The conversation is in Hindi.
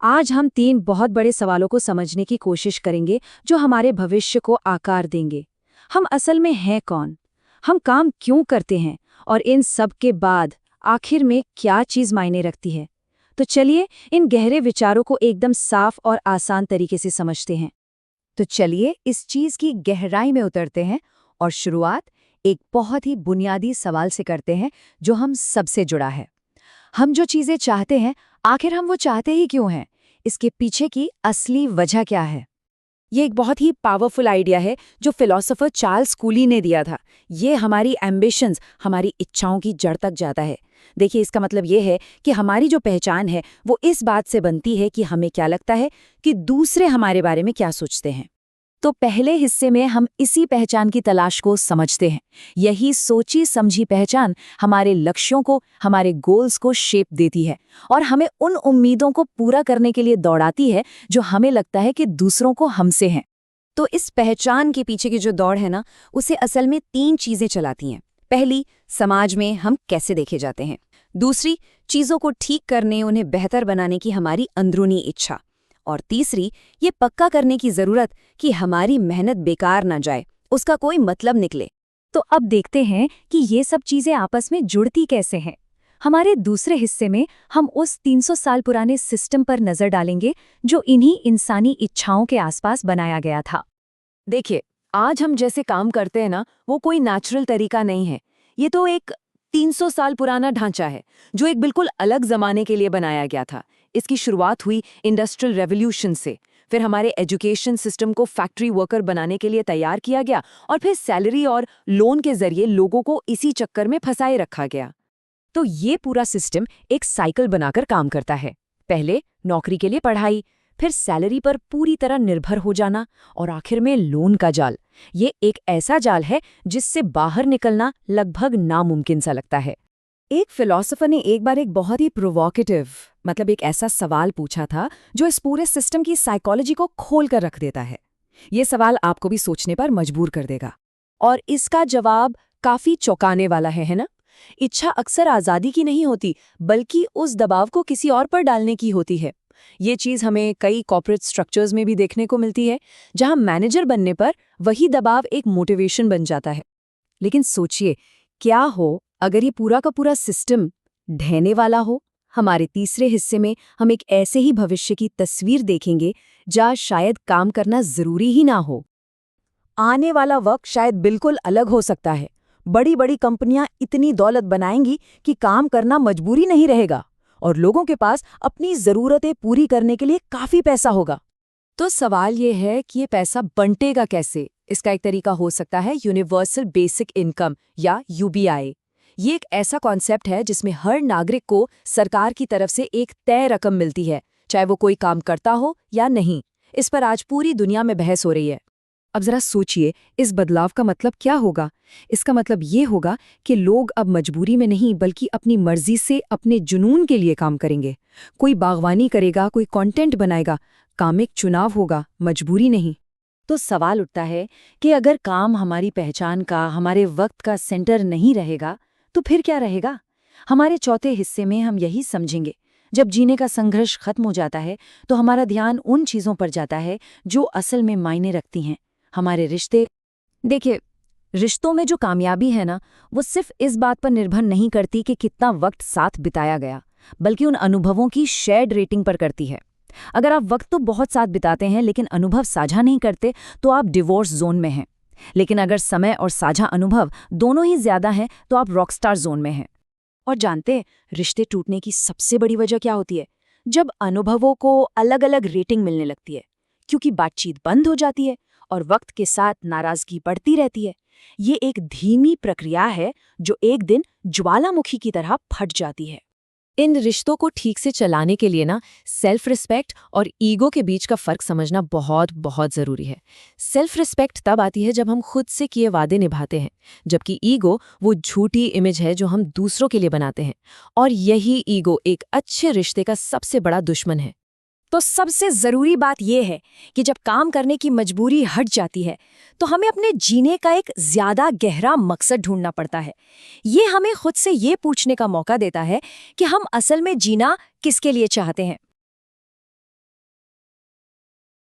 आज हम तीन बहुत बड़े सवालों को समझने की कोशिश करेंगे जो हमारे भविष्य को आकार देंगे। हम असल में हैं कौन? हम काम क्यों करते हैं? और इन सब के बाद आखिर में क्या चीज़ मायने रखती है? तो चलिए इन गहरे विचारों को एकदम साफ और आसान तरीके से समझते हैं। तो चलिए इस चीज की गहराई में उतरते हैं और शुरुआत एक बहुत ही बुनियादी सवाल से करते हैं जो हम सबसे जुड़ा है। हम जो चीजें चाहते हैं, आखिर हम वो चाहते ही क्यों हैं? इसके पीछे की असली वजह क्या है? ये एक बहुत ही पावरफुल आइडिया है जो फिलोसोफर चार्ल्स कूली ने दिया था। ये हमारी एम्बिशंस, हमारी इच्छाओं की जड़ तक जाता है। देखिए, इसका मतलब ये है कि हमारी जो पहचान है वो इस बात से बनती है कि हमें क्या लगता है कि दूसरे हमारे बारे में क्या सोचते हैं। तो पहले हिस्से में हम इसी पहचान की तलाश को समझते हैं। यही सोची समझी पहचान हमारे लक्ष्यों को, हमारे गोल्स को शेप देती है और हमें उन उम्मीदों को पूरा करने के लिए दौड़ाती है जो हमें लगता है कि दूसरों को हमसे हैं। तो इस पहचान के पीछे की जो दौड़ है ना, उसे असल में तीन चीजें चलाती हैं। पहली, समाज में हम कैसे देखे जाते हैं। दूसरी, चीजों को ठीक करने, उन्हें बेहतर बनाने की हमारी अंदरूनी इच्छा। और तीसरी, ये पक्का करने की जरूरत कि हमारी मेहनत बेकार ना जाए, उसका कोई मतलब निकले। तो अब देखते हैं कि ये सब चीजें आपस में जुड़ती कैसे हैं। हमारे दूसरे हिस्से में हम उस 300 साल पुराने सिस्टम पर नजर डालेंगे जो इन्हीं इंसानी इच्छाओं के आसपास बनाया गया था। देखिए, आज हम जैसे काम करते हैं ना, वो कोई नेचुरल तरीका नहीं है। ये तो एक 300 साल पुराना ढांचा है जो एक बिल्कुल अलग जमाने के लिए बनाया गया था। इसकी शुरुआत हुई इंडस्ट्रियल रेवोल्यूशन से। फिर हमारे एजुकेशन सिस्टम को फैक्ट्री वर्कर बनाने के लिए तैयार किया गया और फिर सैलरी और लोन के जरिए लोगों को इसी चक्कर में फंसाए रखा गया। तो ये पूरा सिस्टम एक साइकिल बनाकर काम करता है। पहले नौकरी के लिए पढ़ाई, फिर सैलरी पर पूरी तरह निर्भर हो जाना और आखिर में लोन का जाल। ये एक ऐसा जाल है जिससे बाहर निकलना लगभग नामुमकिन सा लगता है। एक फिलोसोफर ने एक बार एक बहुत ही प्रोवोकेटिव, मतलब एक ऐसा सवाल पूछा था जो इस पूरे सिस्टम की साइकोलॉजी को खोल कर रख देता है। ये सवाल आपको भी सोचने पर मजबूर कर देगा। और इसका जवाब काफी चौंकाने वाला है ना? इच्छा अक्सर आज़ादी की नहीं होती, बल्कि उस दबाव को किसी और पर डालने की होती है। ये चीज़ हमें कई कॉर्पोरेट स्ट्रक्चर्स में भी देखने को मिलती है, जहां मैनेजर बनने पर वही दबाव एक मोटिवेशन बन जाता है। लेकिन सोचिए, क्या हो अगर ये पूरा का पूरा सिस्टम ढहने वाला हो? हमारे तीसरे हिस्से में हम एक ऐसे ही भविष्य की तस्वीर देखेंगे जहाँ शायद काम करना जरूरी ही ना हो। आने वाला वक्त शायद बिल्कुल अलग हो सकता है। बड़ी बड़ी कंपनियां इतनी दौलत बनाएंगी कि काम करना मजबूरी नहीं रहेगा और लोगों के पास अपनी जरूरतें पूरी करने के लिए काफी पैसा होगा। तो सवाल ये है कि ये पैसा बंटेगा कैसे? इसका एक तरीका हो सकता है यूनिवर्सल बेसिक इनकम या यूबीआई। ये एक ऐसा कॉन्सेप्ट है जिसमें हर नागरिक को सरकार की तरफ से एक तय रकम मिलती है, चाहे वो कोई काम करता हो या नहीं। इस पर आज पूरी दुनिया में बहस हो रही है। अब जरा सोचिए, इस बदलाव का मतलब क्या होगा? इसका मतलब ये होगा कि लोग अब मजबूरी में नहीं बल्कि अपनी मर्जी से अपने जुनून के लिए काम करेंगे। कोई बागवानी करेगा, कोई कंटेंट बनाएगा। काम एक चुनाव होगा, मजबूरी नहीं। तो सवाल उठता है कि अगर काम हमारी पहचान का, हमारे वक्त का सेंटर नहीं रहेगा, तो फिर क्या रहेगा? हमारे चौथे हिस्से में हम यही समझेंगे। जब जीने का संघर्ष खत्म हो जाता है तो हमारा ध्यान उन चीजों पर जाता है जो असल में मायने रखती हैं, हमारे रिश्ते। देखिए, रिश्तों में जो कामयाबी है ना, वो सिर्फ इस बात पर निर्भर नहीं करती कि कितना वक्त साथ बिताया गया, बल्कि उन अनुभवों की शेयर्ड रेटिंग पर करती है। अगर आप वक्त तो बहुत साथ बिताते हैं लेकिन अनुभव साझा नहीं करते, तो आप डिवोर्स जोन में हैं। लेकिन अगर समय और साझा अनुभव दोनों ही ज्यादा हैं, तो आप रॉकस्टार जोन में हैं। और जानते हैं, रिश्ते टूटने की सबसे बड़ी वजह क्या होती है? जब अनुभवों को अलग अलग रेटिंग मिलने लगती है, क्योंकि बातचीत बंद हो जाती है और वक्त के साथ नाराजगी बढ़ती रहती है। ये एक धीमी प्रक्रिया है जो एक दिन ज्वालामुखी की तरह फट जाती है। इन रिश्तों को ठीक से चलाने के लिए ना, सेल्फ रिस्पेक्ट और ईगो के बीच का फर्क समझना बहुत बहुत जरूरी है। सेल्फ रिस्पेक्ट तब आती है जब हम खुद से किए वादे निभाते हैं, जबकि ईगो वो झूठी इमेज है जो हम दूसरों के लिए बनाते हैं। और यही ईगो एक अच्छे रिश्ते का सबसे बड़ा दुश्मन है। तो सबसे जरूरी बात यह है कि जब काम करने की मजबूरी हट जाती है, तो हमें अपने जीने का एक ज्यादा गहरा मकसद ढूंढना पड़ता है। ये हमें खुद से ये पूछने का मौका देता है कि हम असल में जीना किसके लिए चाहते हैं।